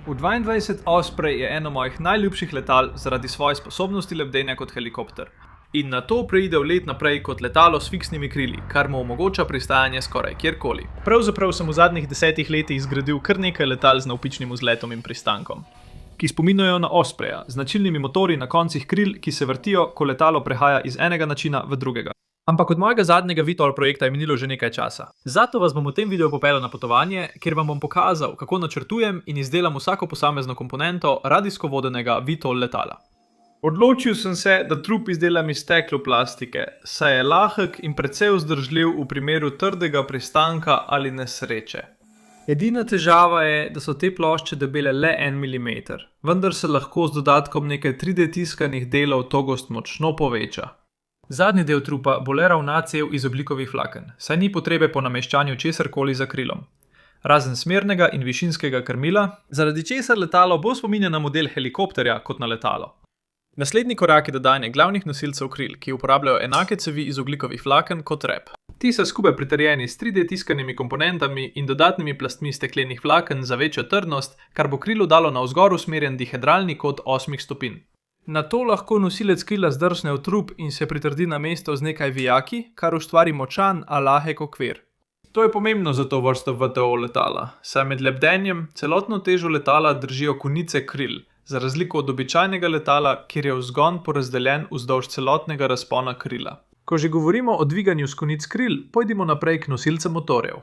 U-22 Osprey je eno mojih najljubših letal zaradi svoje sposobnosti lebdenja kot helikopter. In na to preide v let naprej kot letalo s fiksnimi krili, kar mu omogoča pristajanje skoraj kjerkoli. Pravzaprav sem v zadnjih 10 letih zgradil kar nekaj letal z navpičnim vzletom in pristankom, ki spominjajo na Ospreya, z značilnimi motorji na koncih kril, ki se vrtijo, ko letalo prehaja iz enega načina v drugega. Ampak od mojega zadnjega VTOL projekta je minilo že nekaj časa. Zato vas bom v tem videu popeljal na potovanje, kjer vam bom pokazal, kako načrtujem in izdelam vsako posamezno komponento radijsko vodenega VTOL letala. Odločil sem se, da trup izdelam iz stekloplastike, saj je lahek in precej vzdržljiv v primeru trdega pristanka ali nesreče. Edina težava je, da so te plošče debele le 1 mm, vendar se lahko z dodatkom nekaj 3D tiskanih delov togost močno poveča. Zadnji del trupa bo le ravna cev iz ogljikovih vlaken, saj ni potrebe po nameščanju česarkoli za krilom. Razen smernega in višinskega krmila, zaradi česar letalo bo spominja na model helikopterja kot na letalo. Naslednji korak je dodajanje glavnih nosilcev kril, ki uporabljajo enake cevi iz ogljikovih vlaken kot rep. Ti so skupaj pritrjeni s 3D tiskanimi komponentami in dodatnimi plastmi steklenih vlaken za večjo trdnost, kar bo krilu dalo navzgor usmerjen dihedralni kot 8 stopinj. Nato lahko nosilec krila zdrsne v trup in se pritrdi na mesto z nekaj vijaki, kar ustvari močan, a lahek okvir. To je pomembno za to vrsto VTOL letala, saj med lebdenjem celotno težo letala držijo konice kril, za razliko od običajnega letala, kjer je vzgon porazdeljen vzdolž celotnega razpona krila. Ko že govorimo o dviganju s konic kril, pojdimo naprej k nosilcem motorjev.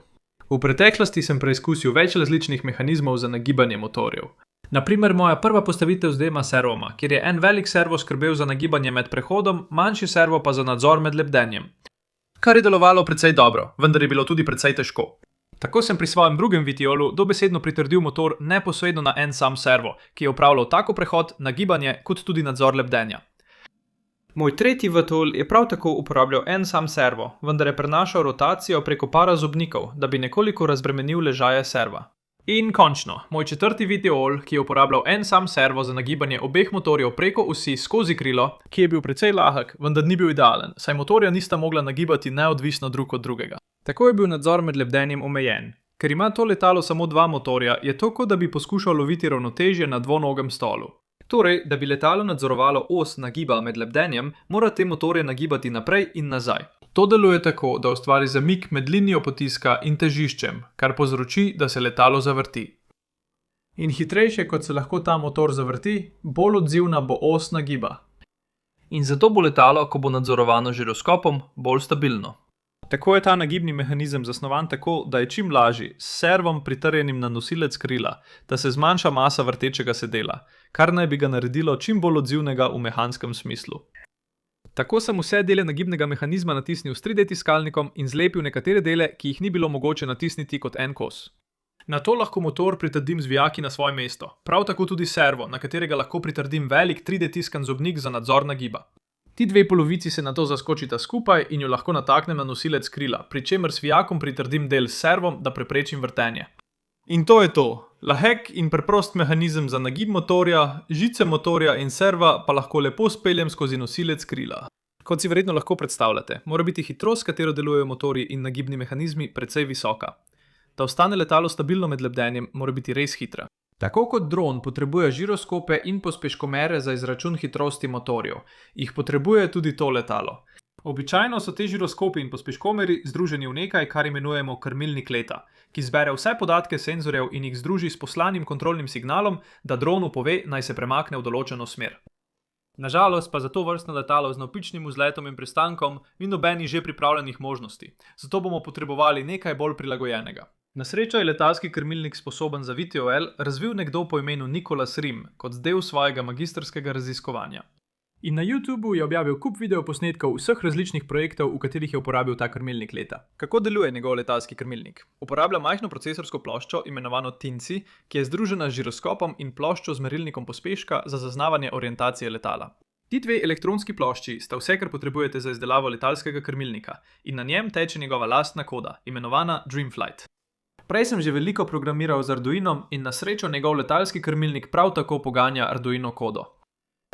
V preteklosti sem preizkusil več različnih mehanizmov za nagibanje motorjev. Naprimer, moja prva postavitev z 2 servoma, kjer je en velik servo skrbel za nagibanje med prehodom, manjši servo pa za nadzor med lebdenjem. Kar je delovalo precej dobro, vendar je bilo tudi precej težko. Tako sem pri svojem drugem VTOL-u dobesedno pritrdil motor neposredno na en sam servo, ki je upravljal tako prehod, nagibanje kot tudi nadzor lebdenja. Moj tretji VTOL je prav tako uporabljal en sam servo, vendar je prenašal rotacijo preko para zobnikov, da bi nekoliko razbremenil ležaje serva. In končno, moj četrti VTOL, ki je uporabljal en sam servo za nagibanje obeh motorjev preko osi skozi krilo, ki je bil precej lahek, vendar ni bil idealen, saj motorja nista mogla nagibati neodvisno drug od drugega. Tako je bil nadzor med lebdenjem omejen. Ker ima to letalo samo 2 motorja, je to kot da bi poskušal loviti ravnotežje na dvonogem stolu. Torej, da bi letalo nadzorovalo os nagiba med lebdenjem, mora te motorje nagibati naprej in nazaj. To deluje tako, da ustvari zamik med linijo potiska in težiščem, kar povzroči, da se letalo zavrti. In hitrejše, kot se lahko ta motor zavrti, bolj odzivna bo os nagiba. In zato bo letalo, ko bo nadzorovano z žiroskopom, bolj stabilno. Tako je ta nagibni mehanizem zasnovan tako, da je čim lažji, s servom pritrjenim na nosilec krila, da se zmanjša masa vrtečega sedela, kar naj bi ga naredilo čim bolj odzivnega v mehanskem smislu. Tako sem vse dele nagibnega mehanizma natisnil s 3D tiskalnikom in zlepil nekatere dele, ki jih ni bilo mogoče natisniti kot en kos. Nato lahko motor pritrdim z vijaki na svoje mesto, prav tako tudi servo, na katerega lahko pritrdim velik 3D tiskan zobnik za nadzor nagiba. Ti 2 polovici se nato zaskočita skupaj in jo lahko nataknem na nosilec krila, pri čemer s vijakom pritrdim del s servom, da preprečim vrtenje. In to je to. Lahek in preprost mehanizem za nagib motorja, žice motorja in serva pa lahko lepo speljem skozi nosilec krila. Kot si verjetno lahko predstavljate, mora biti hitrost, s katero delujejo motorji in nagibni mehanizmi, precej visoka. Da ostane letalo stabilno med lebdenjem, mora biti res hitra. Tako kot dron potrebuje žiroskope in pospeškomere za izračun hitrosti motorjev, jih potrebuje tudi to letalo. Običajno so te žiroskopi in pospeškomeri združeni v nekaj, kar imenujemo krmilnik leta, ki zbere vse podatke senzorjev in jih združi s poslanim kontrolnim signalom, da dronu pove, naj se premakne v določeno smer. Nažalost pa za to vrstno letalo z navpičnim vzletom in pristankom ni nobenih že pripravljenih možnosti, zato bomo potrebovali nekaj bolj prilagojenega. Na srečo je letalski krmilnik sposoben za VTOL razvil nekdo po imenu Nicholas Rim kot del svojega magistrskega raziskovanja. In na YouTubeu je objavil kup videoposnetkov vseh različnih projektov, v katerih je uporabil ta krmilnik leta. Kako deluje njegov letalski krmilnik? Uporablja majhno procesorsko ploščo, imenovano TINCI, ki je združena z žiroskopom in ploščo z merilnikom pospeška za zaznavanje orientacije letala. Ti 2 elektronski plošči sta vse, kar potrebujete za izdelavo letalskega krmilnika, in na njem teče njegova lastna koda, imenovana Dreamflight. Prej sem že veliko programiral z Arduinom in na srečo njegov letalski krmilnik prav tako poganja Arduino kodo.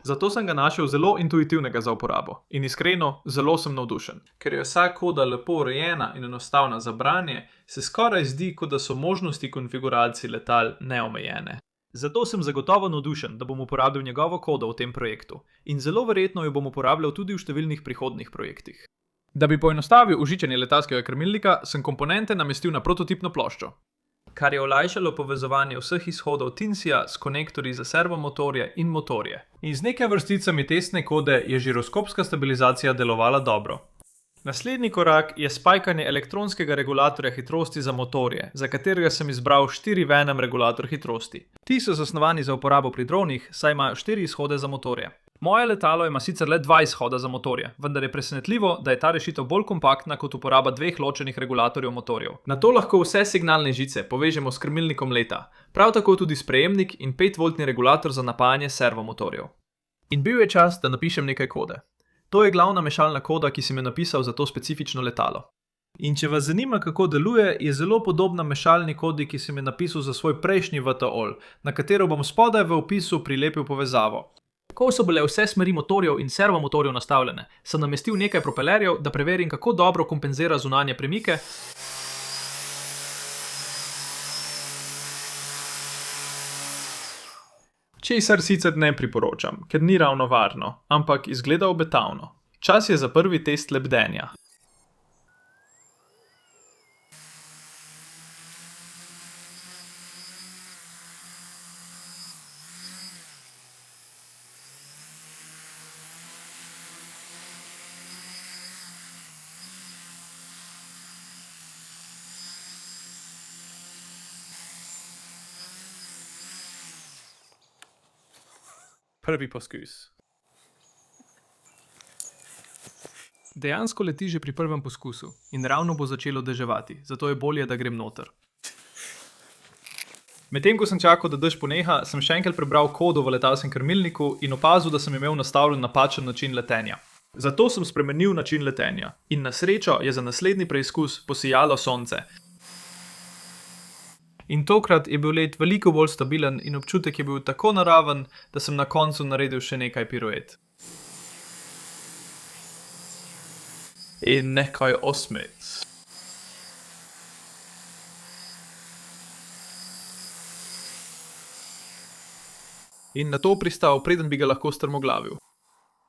Zato sem ga našel zelo intuitivnega za uporabo in iskreno zelo sem navdušen. Ker je vsa koda lepo urejena in enostavna za branje, se skoraj zdi, kot da so možnosti konfiguracij letal neomejene. Zato sem zagotovo navdušen, da bom uporabljal njegovo kodo v tem projektu in zelo verjetno jo bom uporabljal tudi v številnih prihodnjih projektih. Da bi poenostavil užičenje letalskega krmilnika, sem komponente namestil na prototipno ploščo, kar je olajšalo povezovanje vseh izhodov Tinsija s konektorji za servomotorje in motorje. In z nekaj vrsticami testne kode je žiroskopska stabilizacija delovala dobro. Naslednji korak je spajkanje elektronskega regulatorja hitrosti za motorje, za katerega sem izbral 4-venom regulator hitrosti. Ti so zasnovani za uporabo pri dronih, saj imajo 4 izhode za motorje. Moje letalo ima sicer le 2 izhoda za motorje, vendar je presenetljivo, da je ta rešitev bolj kompaktna kot uporaba 2 ločenih regulatorjev motorjev. Na to lahko vse signalne žice povežemo s krmilnikom leta, prav tako tudi sprejemnik in 5-voltni regulator za napajanje servomotorjev. In bil je čas, da napišem nekaj kode. To je glavna mešalna koda, ki sem jo napisal za to specifično letalo. In če vas zanima, kako deluje, je zelo podobna mešalni kodi, ki sem jo napisal za svoj prejšnji VTOL, na katero bom spodaj v opisu prilepil povezavo. Ko so bile vse smeri motorjev in servomotorjev nastavljene, sem namestil nekaj propelerjev, da preverim, kako dobro kompenzira zunanje premike, česar sicer ne priporočam, ker ni ravno varno, ampak izgleda obetavno. Čas je za prvi test lebdenja. Prvi poskus. Dejansko leti že pri prvem poskusu in ravno bo začelo deževati, zato je bolje, da grem noter. Medtem ko sem čakal, da dež poneha, sem še enkrat prebral kodo v letalskem krmilniku in opazil, da sem imel nastavljen napačen način letenja. Zato sem spremenil način letenja in na srečo je za naslednji preizkus posijalo sonce. In tokrat je bil let veliko bolj stabilen in občutek je bil tako naraven, da sem na koncu naredil še nekaj piruet. In nekaj osmic. In na to pristal, preden bi ga lahko strmoglavil.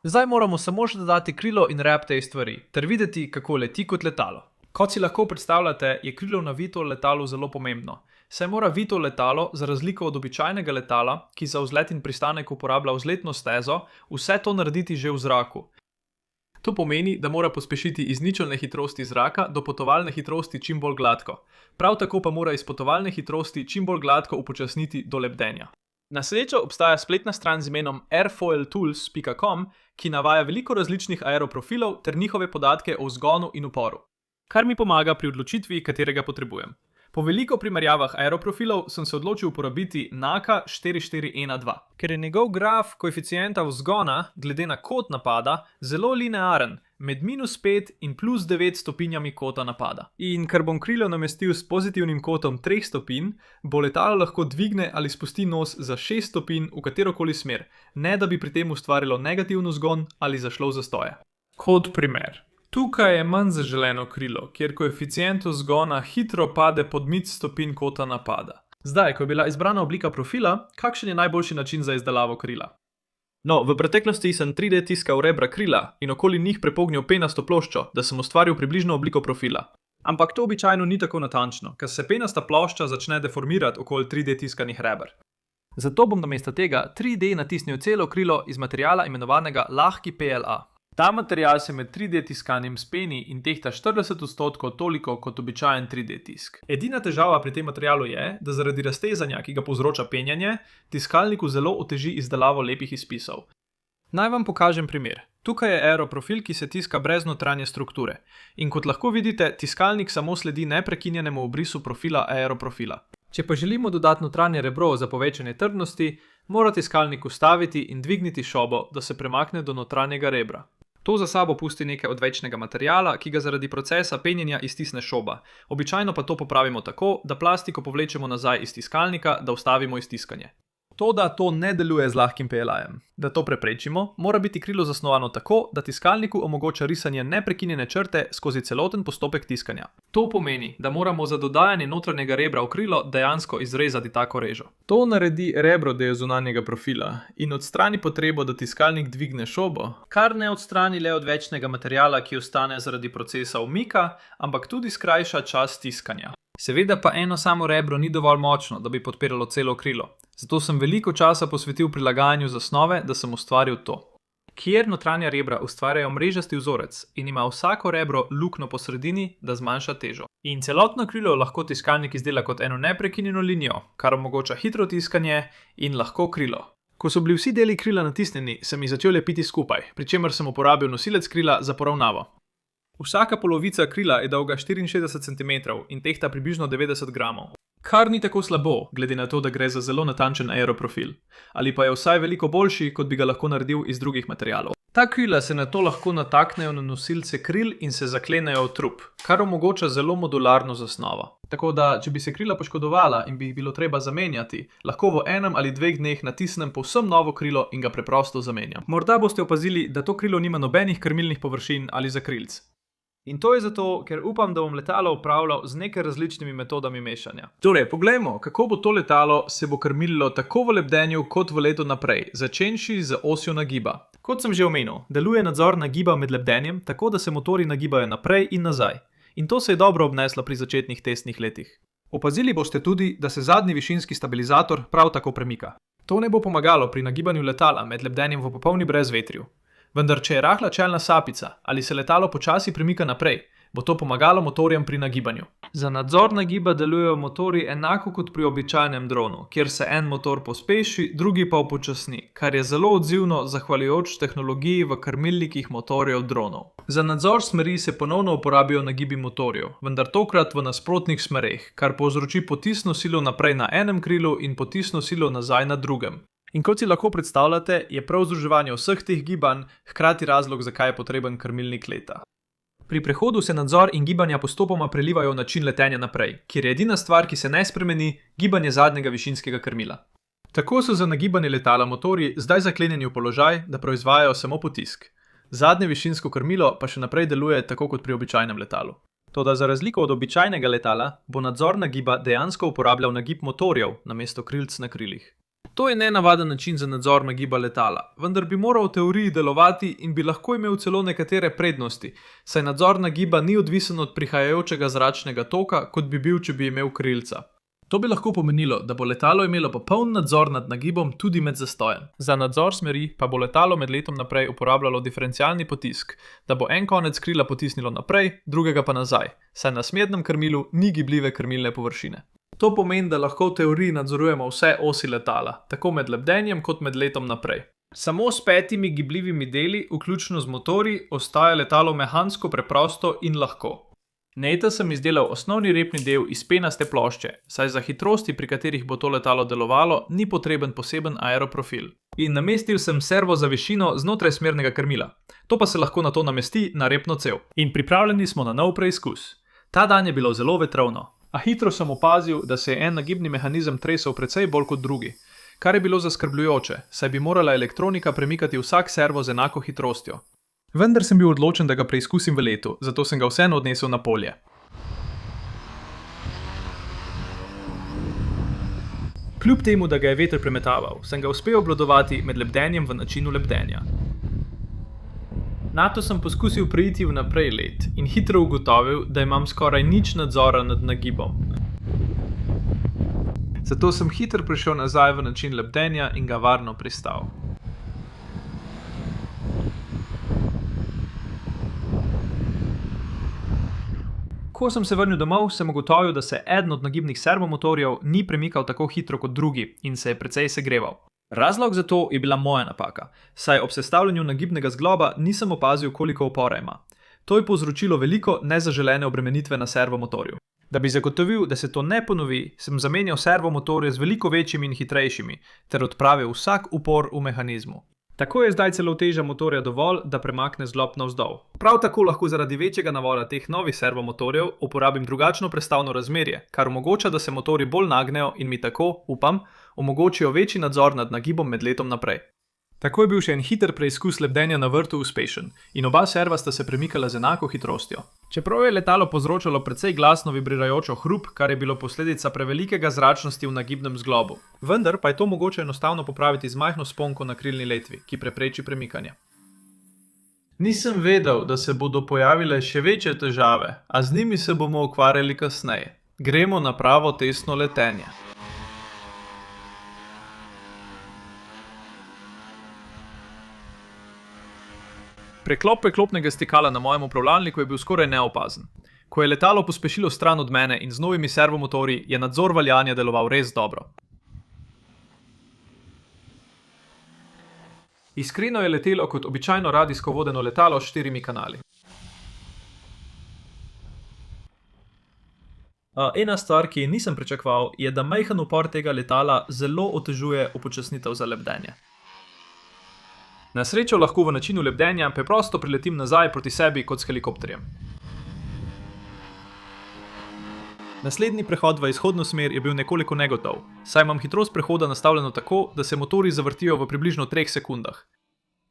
Zdaj moramo samo še dodati krilo in rep tej stvari, ter videti, kako leti kot letalo. Kot si lahko predstavljate, je krilo na VTOL letalu zelo pomembno. Saj mora VTOL letalo, za razliko od običajnega letala, ki za vzlet in pristanek uporablja vzletno stezo, vse to narediti že v zraku. To pomeni, da mora pospešiti iz ničelne hitrosti zraka do potovalne hitrosti čim bolj gladko. Prav tako pa mora iz potovalne hitrosti čim bolj gladko upočasniti do lebdenja. Na srečo obstaja spletna stran z imenom airfoiltools.com, ki navaja veliko različnih aeroprofilov ter njihove podatke o vzgonu in uporu, kar mi pomaga pri odločitvi, katerega potrebujem. Po veliko primerjavah aeroprofilov sem se odločil uporabiti NACA 4412, ker je njegov graf koeficienta vzgona, glede na kot napada, zelo linearen, med -5 in +9 stopinjami kota napada. In ker bom krilo namestil s pozitivnim kotom 3 stopinj, bo letalo lahko dvigne ali spusti nos za 6 stopinj v katerokoli smer, ne da bi pri tem ustvarilo negativno vzgon ali zašlo v zastoje. Kot primer. Tukaj je manj zaželeno krilo, kjer koeficient vzgona hitro pade pod 0 stopinj kota napada. Zdaj, ko je bila izbrana oblika profila, kakšen je najboljši način za izdelavo krila? No, v preteklosti sem 3D tiskal rebra krila in okoli njih prepognil penasto ploščo, da sem ustvaril približno obliko profila. Ampak to običajno ni tako natančno, ker se penasta plošča začne deformirati okoli 3D tiskanih reber. Zato bom namesto tega 3D natisnil celo krilo iz materiala imenovanega lahki PLA. Ta material se med 3D tiskanjem speni in tehta 40% toliko kot običajen 3D tisk. Edina težava pri tem materialu je, da zaradi raztezanja, ki ga povzroča penjanje, tiskalniku zelo oteži izdelavo lepih izpisov. Naj vam pokažem primer. Tukaj je aeroprofil, ki se tiska brez notranje strukture. In kot lahko vidite, tiskalnik samo sledi neprekinjenemu obrisu profila aeroprofila. Če pa želimo dodati notranje rebro za povečanje trdnosti, mora tiskalnik ustaviti in dvigniti šobo, da se premakne do notranjega rebra. To za sabo pusti nekaj odvečnega materiala, ki ga zaradi procesa penjenja iztisne šoba. Običajno pa to popravimo tako, da plastiko povlečemo nazaj iz tiskalnika, da ustavimo iztiskanje. Toda to ne deluje z lahkim PLA-jem. Da to preprečimo, mora biti krilo zasnovano tako, da tiskalniku omogoča risanje neprekinjene črte skozi celoten postopek tiskanja. To pomeni, da moramo za dodajanje notranjega rebra v krilo dejansko izrezati tako režo. To naredi rebro del zunanjega profila in odstrani potrebo, da tiskalnik dvigne šobo, kar ne odstrani le odvečnega materiala, ki ostane zaradi procesa umika, ampak tudi skrajša čas tiskanja. Seveda pa eno samo rebro ni dovolj močno, da bi podpiralo celo krilo. Zato sem veliko časa posvetil prilagajanju zasnove, da sem ustvaril to. Kjer notranja rebra ustvarjajo mrežasti vzorec in ima vsako rebro luknjo po sredini, da zmanjša težo. In celotno krilo lahko tiskalnik izdela kot eno neprekinjeno linijo, kar omogoča hitro tiskanje in lahko krilo. Ko so bili vsi deli krila natisnjeni, sem jih začel lepiti skupaj, pri čemer sem uporabil nosilec krila za poravnavo. Vsaka polovica krila je dolga 64 cm in tehta približno 90 gramov. Kar ni tako slabo, glede na to, da gre za zelo natančen aeroprofil. Ali pa je vsaj veliko boljši, kot bi ga lahko naredil iz drugih materialov. Ta krila se nato lahko nataknejo na nosilce kril in se zaklenejo v trup, kar omogoča zelo modularno zasnovo. Tako da, če bi se krila poškodovala in bi jih bilo treba zamenjati, lahko v enem ali 2 dneh natisnem povsem novo krilo in ga preprosto zamenjam. Morda boste opazili, da to krilo nima nobenih krmilnih površin ali zakrilc. In to je zato, ker upam, da bom letalo upravljal z nekaj različnimi metodami mešanja. Torej, poglejmo, kako bo to letalo se bo krmililo tako v lebdenju kot v letu naprej, začenši z osjo nagiba. Kot sem že omenil, deluje nadzor nagiba med lebdenjem, tako da se motorji nagibajo naprej in nazaj. In to se je dobro obneslo pri začetnih testnih letih. Opazili boste tudi, da se zadnji višinski stabilizator prav tako premika. To ne bo pomagalo pri nagibanju letala med lebdenjem v popolni brezvetrju. Vendar, če je rahla čelna sapica ali se letalo počasi premika naprej, bo to pomagalo motorjem pri nagibanju. Za nadzor nagiba delujejo motorji enako kot pri običajnem dronu, kjer se en motor pospeši, drugi pa upočasni, kar je zelo odzivno zahvaljujoč tehnologiji v krmilnikih motorjev dronov. Za nadzor smeri se ponovno uporabijo nagibi motorjev, vendar tokrat v nasprotnih smereh, kar povzroči potisno silo naprej na enem krilu in potisno silo nazaj na drugem. In kot si lahko predstavljate, je prav združevanje vseh teh gibanj hkrati razlog, zakaj je potreben krmilnik leta. Pri prehodu se nadzor in gibanja postopoma prelivajo v način letenja naprej, kjer je edina stvar, ki se ne spremeni, gibanje zadnjega višinskega krmila. Tako so za nagibanje letala motorji zdaj zaklenjeni v položaj, da proizvajajo samo potisk. Zadnje višinsko krmilo pa še naprej deluje tako kot pri običajnem letalu. Toda za razliko od običajnega letala bo nadzor nagiba dejansko uporabljal nagib motorjev namesto krilc na krilih. To je nenavaden način za nadzor nagiba letala, vendar bi moral v teoriji delovati in bi lahko imel celo nekatere prednosti, saj nadzor nagiba ni odvisen od prihajajočega zračnega toka, kot bi bil, če bi imel krilca. To bi lahko pomenilo, da bo letalo imelo popoln nadzor nad nagibom tudi med zastojem. Za nadzor smeri pa bo letalo med letom naprej uporabljalo diferencialni potisk, da bo en konec krila potisnilo naprej, drugega pa nazaj, saj na smernem krmilu ni gibljive krmilne površine. To pomeni, da lahko v teoriji nadzorujemo vse osi letala, tako med lebdenjem kot med letom naprej. Samo s 5 gibljivimi deli, vključno z motorji, ostaja letalo mehansko preprosto in lahko. Neta sem izdelal osnovni repni del iz penaste plošče, saj za hitrosti, pri katerih bo to letalo delovalo, ni potreben poseben aeroprofil. In namestil sem servo za višino znotraj smernega krmila. To pa se lahko nato namesti na repno cev. In pripravljeni smo na nov preizkus. Ta dan je bilo zelo vetrovno. A hitro sem opazil, da se je en nagibni mehanizem tresel precej bolj kot drugi, kar je bilo zaskrbljujoče, saj bi morala elektronika premikati vsak servo z enako hitrostjo. Vendar sem bil odločen, da ga preizkusim v letu, zato sem ga vseeno odnesel na polje. Kljub temu, da ga je veter premetaval, sem ga uspel obvladovati med lebdenjem v načinu lebdenja. Nato sem poskusil preiti v naprej let in hitro ugotovil, da imam skoraj nič nadzora nad nagibom. Zato sem hitro prišel nazaj v način lebdenja in ga varno pristal. Ko sem se vrnil domov, sem ugotovil, da se eden od nagibnih servomotorjev ni premikal tako hitro kot drugi in se je precej segreval. Razlog za to je bila moja napaka, saj ob sestavljanju nagibnega zgloba nisem opazil, koliko upora ima. To je povzročilo veliko nezaželene obremenitve na servomotorju. Da bi zagotovil, da se to ne ponovi, sem zamenjal servomotorje z veliko večjimi in hitrejšimi, ter odpravil vsak upor v mehanizmu. Tako je zdaj celo teža motorja dovolj, da premakne zglob navzdol. Prav tako lahko zaradi večjega navora teh novih servomotorjev uporabim drugačno prestavno razmerje, kar omogoča, da se motorji bolj nagnejo in mi tako, upam, omogočijo večji nadzor nad nagibom med letom naprej. Tako je bil še en hiter preizkus lebdenja na vrtu uspešen in oba serva sta se premikala z enako hitrostjo. Čeprav je letalo povzročalo precej glasno vibrirajočo hrup, kar je bilo posledica prevelikega zračnosti v nagibnem zglobu. Vendar pa je to mogoče enostavno popraviti z majhno sponko na krilni letvi, ki prepreči premikanje. Nisem vedel, da se bodo pojavile še večje težave, a z njimi se bomo ukvarjali kasneje. Gremo na pravo testno letenje. Preklop preklopnega stikala na mojem upravljalniku je bil skoraj neopazen. Ko je letalo pospešilo stran od mene in z novimi servomotorji, je nadzor valjanja deloval res dobro. Iskreno je letelo kot običajno radijsko vodeno letalo s 4 kanali. Ena stvar, ki je nisem pričakoval, je, da majhen upor tega letala zelo otežuje upočasnitev za lebdenje. Na srečo lahko v načinu lebdenja preprosto priletim nazaj proti sebi kot s helikopterjem. Naslednji prehod v izhodno smer je bil nekoliko negotov, saj imam hitrost prehoda nastavljeno tako, da se motorji zavrtijo v približno 3 sekundah.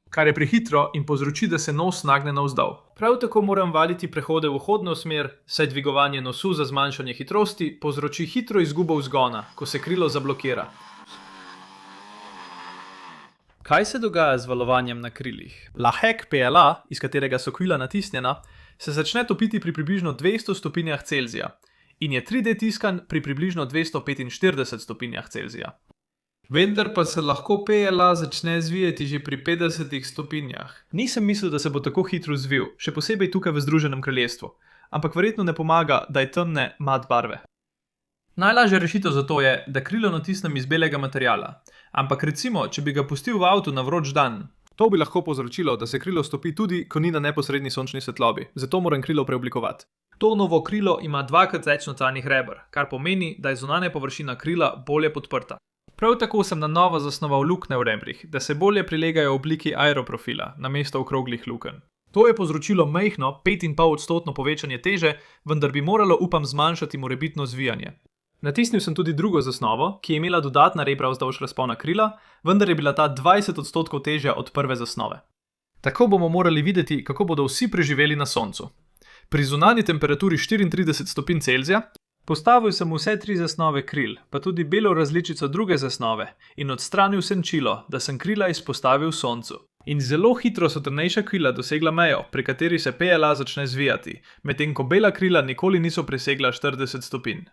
Kar je prehitro in povzroči, da se nos nagne navzdol. Prav tako moram valiti prehode v vhodno smer, saj dvigovanje nosu za zmanjšanje hitrosti povzroči hitro izgubo vzgona, ko se krilo zablokira. Kaj se dogaja z valovanjem na krilih? Lahek PLA, iz katerega so krila natisnjena, se začne topiti pri približno 200 stopinjah Celzija in je 3D tiskan pri približno 245 stopinjah Celzija. Vendar pa se lahko PLA začne zvijati že pri 50 stopinjah. Nisem mislil, da se bo tako hitro zvil, še posebej tukaj v Združenem kraljestvu, ampak verjetno ne pomaga, da je temne mat barve. Najlažja rešitev za to je, da krilo natisnem iz belega materiala. Ampak recimo, če bi ga pustil v avtu na vroč dan, to bi lahko povzročilo, da se krilo stopi tudi, ko ni na neposredni sončni svetlobi, zato moram krilo preoblikovati. To novo krilo ima 2x več notranjih reber, kar pomeni, da je zunanja površina krila bolje podprta. Prav tako sem na novo zasnoval luknje v rebrih, da se bolje prilegajo v obliki aeroprofila, namesto okroglih lukenj. To je povzročilo majhno 5,5% povečanje teže, vendar bi moralo, upam, zmanjšati morebitno zvijanje. Natisnil sem tudi drugo zasnovo, ki je imela dodatna rebra vzdolž razpona krila, vendar je bila ta 20% težja od prve zasnove. Tako bomo morali videti, kako bodo vsi preživeli na soncu. Pri zunanji temperaturi 34 stopinj Celzija postavil sem vse 3 zasnove kril, pa tudi belo različico druge zasnove in odstranil senčilo, da sem krila izpostavil soncu. In zelo hitro so temnejša krila dosegla mejo, pri kateri se PLA začne zvijati, medtem ko bela krila nikoli niso presegla 40 stopinj.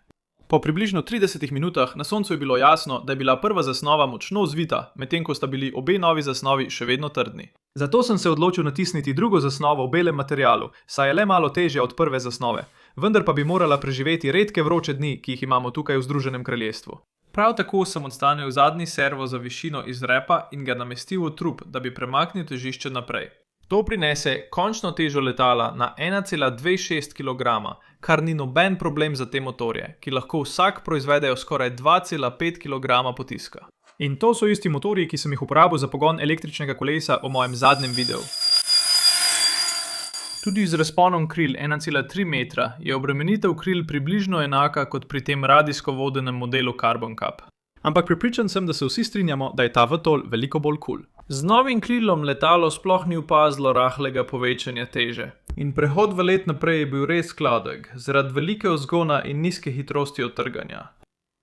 Po približno 30 minutah na soncu je bilo jasno, da je bila prva zasnova močno zvita, medtem ko sta bili obe novi zasnovi še vedno trdni. Zato sem se odločil natisniti drugo zasnovo v belem materialu, saj je le malo težja od prve zasnove, vendar pa bi morala preživeti redke vroče dni, ki jih imamo tukaj v Združenem kraljestvu. Prav tako sem odstranil zadnji servo za višino iz repa in ga namestil v trup, da bi premaknil težišče naprej. To prinese končno težo letala na 1,26 kg, kar ni noben problem za te motorje, ki lahko vsak proizvedejo skoraj 2,5 kg potiska. In to so isti motorji, ki sem jih uporabil za pogon električnega kolesa v mojem zadnjem videu. Tudi z razponom kril 1,3 metra je obremenitev kril približno enaka kot pri tem radijsko vodenem modelu Carbon Cup. Ampak prepričan sem, da se vsi strinjamo, da je ta VTOL veliko bolj kul. Z novim krilom letalo sploh ni opazilo rahlega povečanja teže. In prehod v let naprej je bil res gladek, zaradi velike vzgona in nizke hitrosti odtrganja.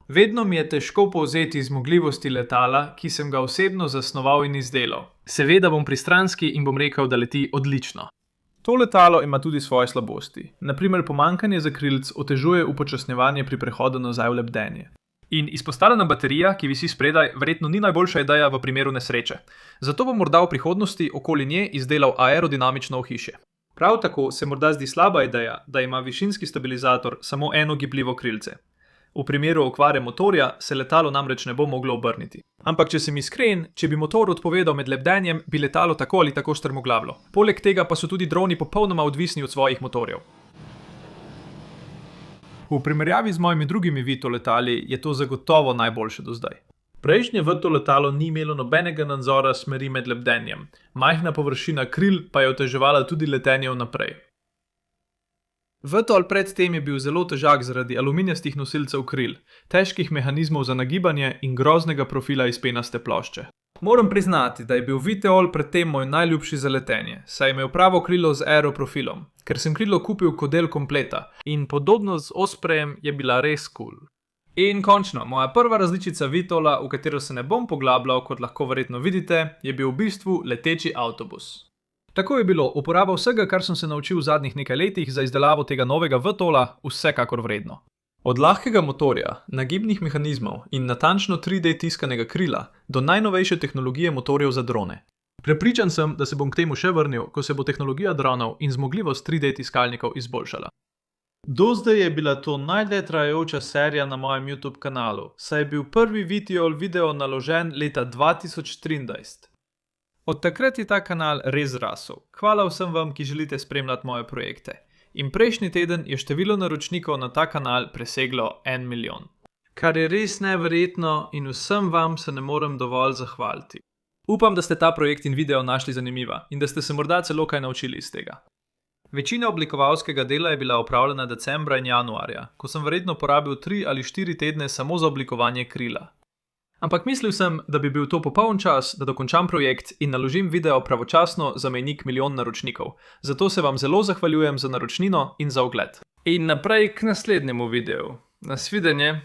Vedno mi je težko povzeti zmogljivosti letala, ki sem ga osebno zasnoval in izdelal. Seveda bom pristranski in bom rekel, da leti odlično. To letalo ima tudi svoje slabosti. Naprimer, pomanjkanje zakrilc otežuje upočasnjevanje pri prehodu nazaj v lebdenje. In izpostavljena baterija, ki visi spredaj, verjetno ni najboljša ideja v primeru nesreče. Zato bom morda v prihodnosti okoli nje izdelal aerodinamično ohišje. Prav tako se morda zdi slaba ideja, da ima višinski stabilizator samo eno gibljivo krilce. V primeru okvare motorja se letalo namreč ne bo moglo obrniti. Ampak če sem iskren, če bi motor odpovedal med lebdenjem, bi letalo tako ali tako strmoglavilo. Poleg tega pa so tudi droni popolnoma odvisni od svojih motorjev. V primerjavi z mojimi drugimi VTOL letali je to zagotovo najboljše do zdaj. Prejšnje vrto letalo ni imelo nobenega nadzora smeri med lebdenjem, majhna površina kril pa je oteževala tudi letenje vnaprej. Vrtol predtem je bil zelo težak zaradi aluminijastih nosilcev kril, težkih mehanizmov za nagibanje in groznega profila iz penaste plošče. Moram priznati, da je bil Viteol predtem moj najljubši za letenje, saj je imel pravo krilo z aeroprofilom, ker sem krilo kupil kot del kompleta in podobno z Osprejem je bila res cool. In končno, moja prva različica Vitola, v katero se ne bom poglabljal, kot lahko verjetno vidite, je bil v bistvu leteči avtobus. Tako je bilo, uporaba vsega, kar sem se naučil v zadnjih nekaj letih za izdelavo tega novega Vitola, vsekakor vredno. Od lahkega motorja, nagibnih mehanizmov in natančno 3D tiskanega krila do najnovejše tehnologije motorjev za drone. Prepričan sem, da se bom k temu še vrnil, ko se bo tehnologija dronov in zmogljivost 3D tiskalnikov izboljšala. Do zdaj je bila to najdlje trajajoča serija na mojem YouTube kanalu, saj je bil prvi Viteol video naložen leta 2013. Od takrat je ta kanal res rasel. Hvala vsem vam, ki želite spremljati moje projekte. In prejšnji teden je število naročnikov na ta kanal preseglo 1 milijon. Kar je res neverjetno in vsem vam se ne morem dovolj zahvaliti. Upam, da ste ta projekt in video našli zanimiva in da ste se morda celo kaj naučili iz tega. Večina oblikovalskega dela je bila opravljena decembra in januarja, ko sem verjetno porabil 3 ali 4 tedne samo za oblikovanje krila. Ampak mislil sem, da bi bil to popoln čas, da dokončam projekt in naložim video pravočasno za mejnik milijon naročnikov. Zato se vam zelo zahvaljujem za naročnino in za ogled. In naprej k naslednjemu videu. Nasvidenje!